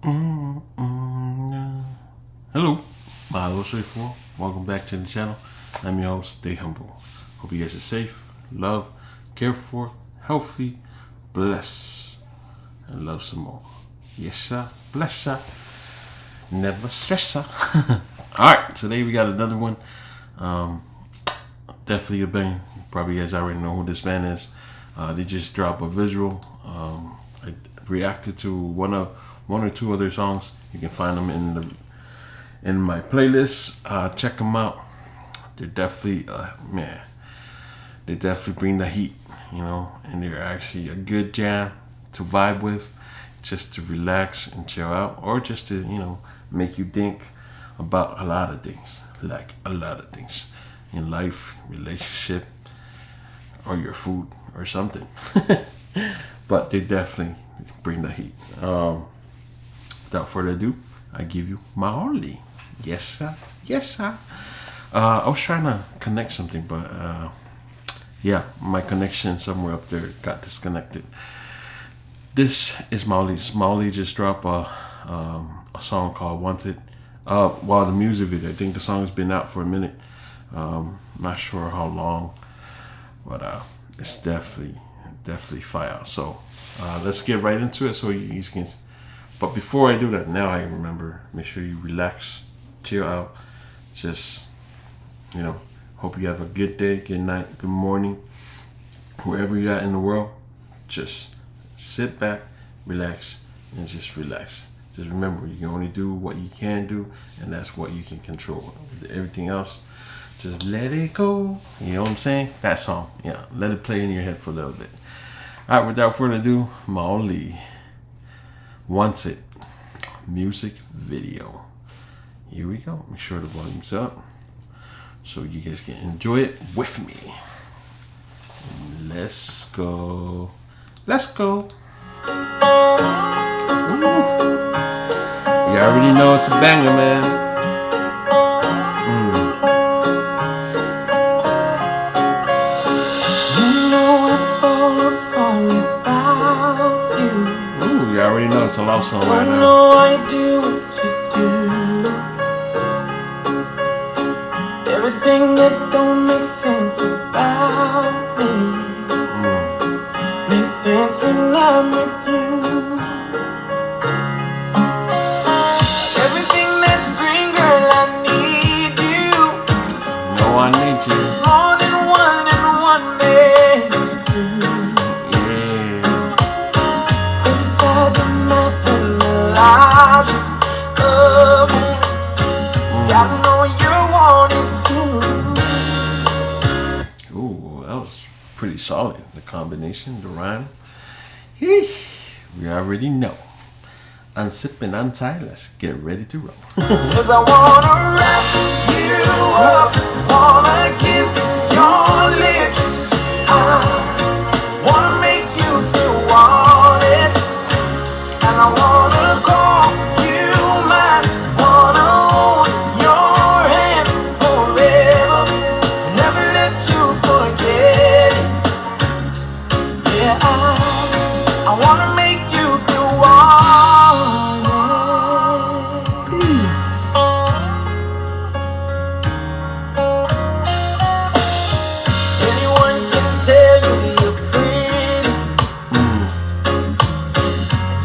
Yeah. Hello, Malo le Soifua. Welcome back to the channel. I'm your host, Stay Humble. Hope you guys are safe, loved, cared for, healthy, blessed, and love some more. Yes, sir. Bless, sir. Never stress, sir. Alright, today we got another one. Definitely a bang. Probably you guys already know who this band is. They just dropped a visual. I reacted to one or two other songs. You can find them in my playlist. Check them out. They're definitely They definitely bring the heat, and they're actually a good jam to vibe with, just to relax and chill out, or just to make you think about a lot of things, in life, relationship, or your food or something. But they definitely bring the heat. Without further ado, I give you Maoli. Yes, sir. Yes, sir. I was trying to connect something, but my connection somewhere up there got disconnected. This is Maoli's. Maoli just dropped a song called Wanted. The music video, I think the song's been out for a minute. Not sure how long, but it's definitely fire. So let's get right into it so you can. But before I do that, now I remember, make sure you relax, chill out. Just, hope you have a good day, good night, good morning, wherever you're at in the world. Just sit back, relax, and just relax. Just remember, you can only do what you can do, and that's what you can control. Everything else, just let it go. You know what I'm saying? That song, yeah. Let it play in your head for a little bit. All right, without further ado, Maoli, Wanted music video. Here we go. Make sure the volume's up so you guys can enjoy it with me. Let's go. Let's go. Ooh. You already know it's a banger, man. You already know it's a love song right now. I do what you do. Everything that don't make sense about me makes sense when I'm with you. Everything that's green, girl, I need you. No, I need you. More than one and one makes two. Inside the math and the logic of it, I know you wanted to. Ooh, that was pretty solid. The combination, the rhyme. We already know. Unsip and untie, let's get ready to roll. Cause I wanna wrap you up, wanna kiss your lips, I wanna make you feel wanted, and I wanna call you mine, wanna hold your hand forever, never let you forget it. Yeah, I wanna make you feel wanted. Anyone can tell you you're pretty.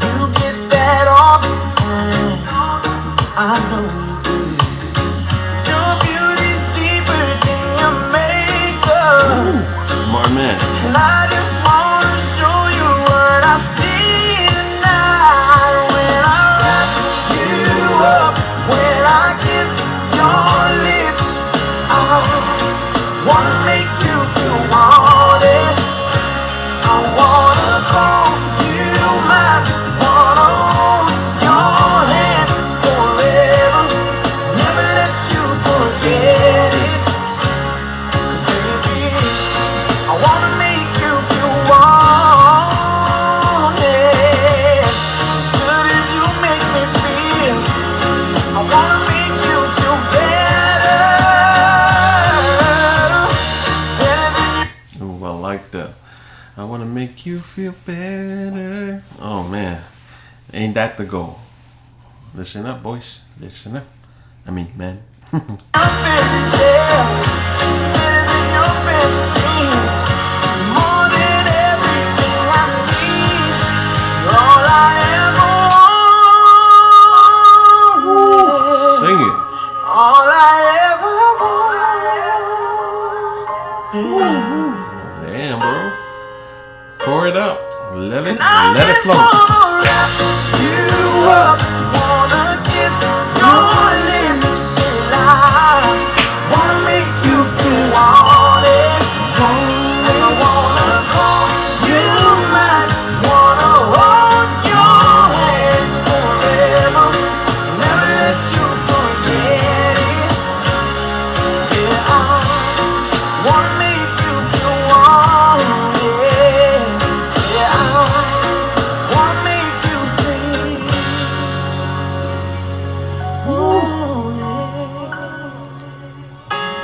You get that all the time. I know you do. Your beauty's deeper than your makeup. Smart man. And I just wanna show you what I see tonight. When I wrap you up, when I kiss your lips, I wanna make you feel wanted. I wanna call you mine, wanna hold your hand forever, never let you forget it. 'Cause baby, I wanna make you feel wanted. As good as you make me feel, I wanna make you feel better. Better than you. Ooh, I like that. I want to make you feel better. Oh man, ain't that the goal? Listen up, boys. Listen up. I mean, man. Sing it. All I ever want. Damn, bro. Pour it out. Let it I flow. wanna wrap you up, wanna kiss your lips alive, wanna make you feel wanted, and I wanna call you mine, wanna hold your hand forever, never let you forget it. Yeah, I wanna make you feel wanted. Yeah, I wanna make you feel. Ooh, yeah.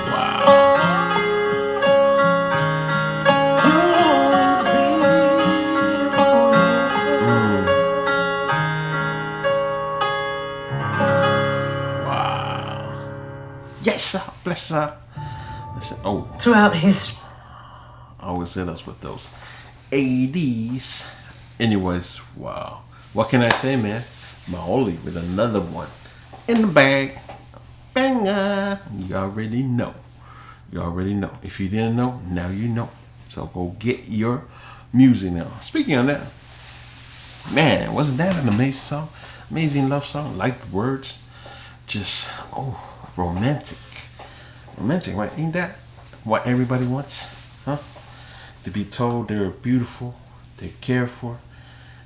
Wow. You'll always be wanted. Wow. Yes, sir. Bless sir. Listen. Oh, Throughout history. I always hit us with those 80s. Anyways, wow. What can I say, man? Maoli with another one in the bag. Banger. You already know. You already know. If you didn't know, now you know. So go get your music now. Speaking of that, man, wasn't that an amazing song? Amazing love song. Like the words. Just, romantic. Romantic, right? Ain't that what everybody wants? Huh? To be told they're beautiful, they're cared for,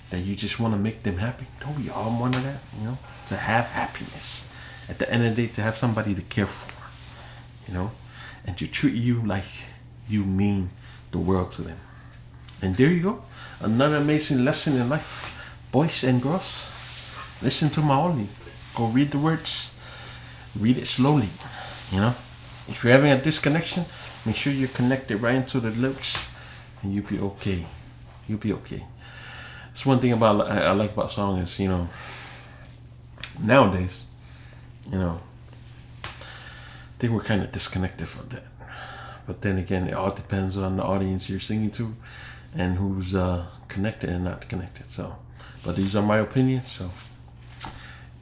that you just want to make them happy. Don't we all want that? You know, to have happiness. At the end of the day, to have somebody to care for, you know, and to treat you like you mean the world to them. And there you go, another amazing lesson in life, boys and girls. Listen to Maoli. Go read the words. Read it slowly. You know, if you're having a disconnection, make sure you're connected right into the lyrics, and you'll be okay. You'll be okay. It's one thing about I like about song is, you know, nowadays, you know, I think we're kind of disconnected from that. But then again, it all depends on the audience you're singing to, and who's connected and not connected. So, but these are my opinions. So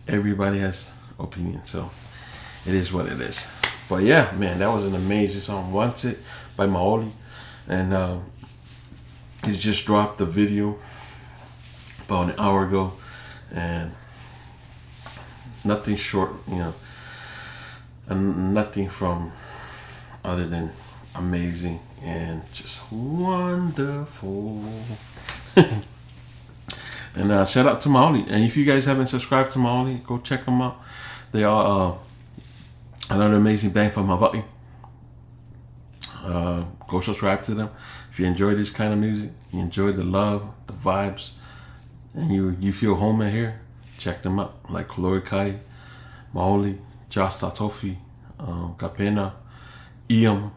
everybody has opinions. So it is what it is. But yeah, man, that was an amazing song. Want It by Maoli. And he's just dropped the video about an hour ago. And nothing short, you know, and nothing from other than amazing and just wonderful. And shout out to Maoli. And if you guys haven't subscribed to Maoli, go check them out. They are another amazing band from Hawaii. Go subscribe to them. If you enjoy this kind of music, you enjoy the love, the vibes, and you feel home in here, check them out. Like Kalori Kai, Maoli, Josh Tatofi, Kapena, Iam.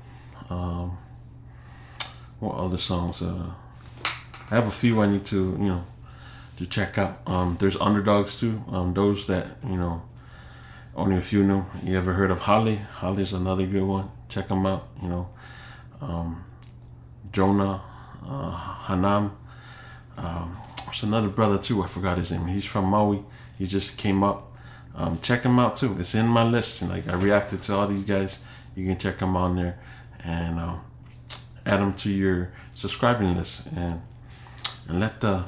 What other songs? I have a few I need to, you know, to check out. There's Underdogs too. Those that, you know, only a few know. You ever heard of Holly? Holly's another good one. Check them out. You know, Jonah, Hanam. There's another brother too. I forgot his name. He's from Maui. He just came up. Check him out too. It's in my list. And like I reacted to all these guys. You can check them on there and add them to your subscribing list and let the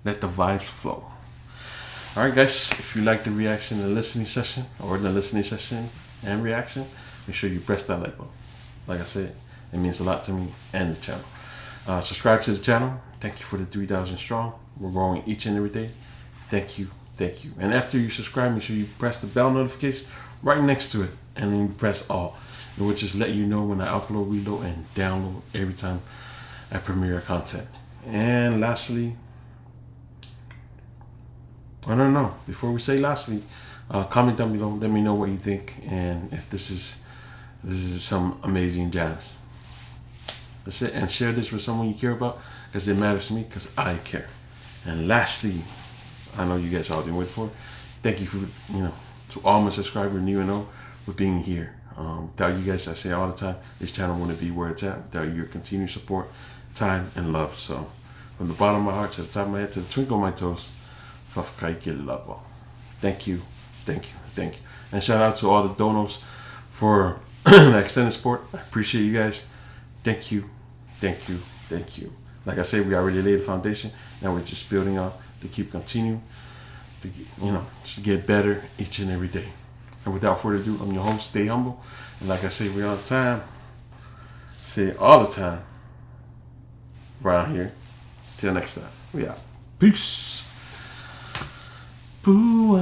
vibes flow. All right, guys. If you like the reaction and listening session, or the listening session and reaction, make sure you press that like button. Like I said, it means a lot to me and the channel. Subscribe to the channel. Thank you for the 3,000 strong. We're growing each and every day. Thank you. Thank you. And after you subscribe, make sure you press the bell notification right next to it. And then you press all. It will just let you know when I upload, reload, and download every time I premiere content. And lastly, I don't know. Before we say lastly, comment down below. Let me know what you think. And if this is some amazing jazz. That's it. And share this with someone you care about, because it matters to me, because I care. And lastly, I know you guys all been waiting for. thank you for, to all my subscribers, new and old, for being here. Without you guys, I say all the time, this channel wouldn't be where it's at without your continued support, time, and love. So, from the bottom of my heart to the top of my head to the twinkle of my toes, thank you, thank you, thank you. And shout out to all the donos for the extended support. I appreciate you guys. Thank you, thank you, thank you. Like I said, we already laid the foundation. Now we're just building up to keep continuing, to just get better each and every day. And without further ado, I'm your host, Stay Humble. And like I say, we all the time, say it all the time, around here. Till next time, we out. Peace. Boo.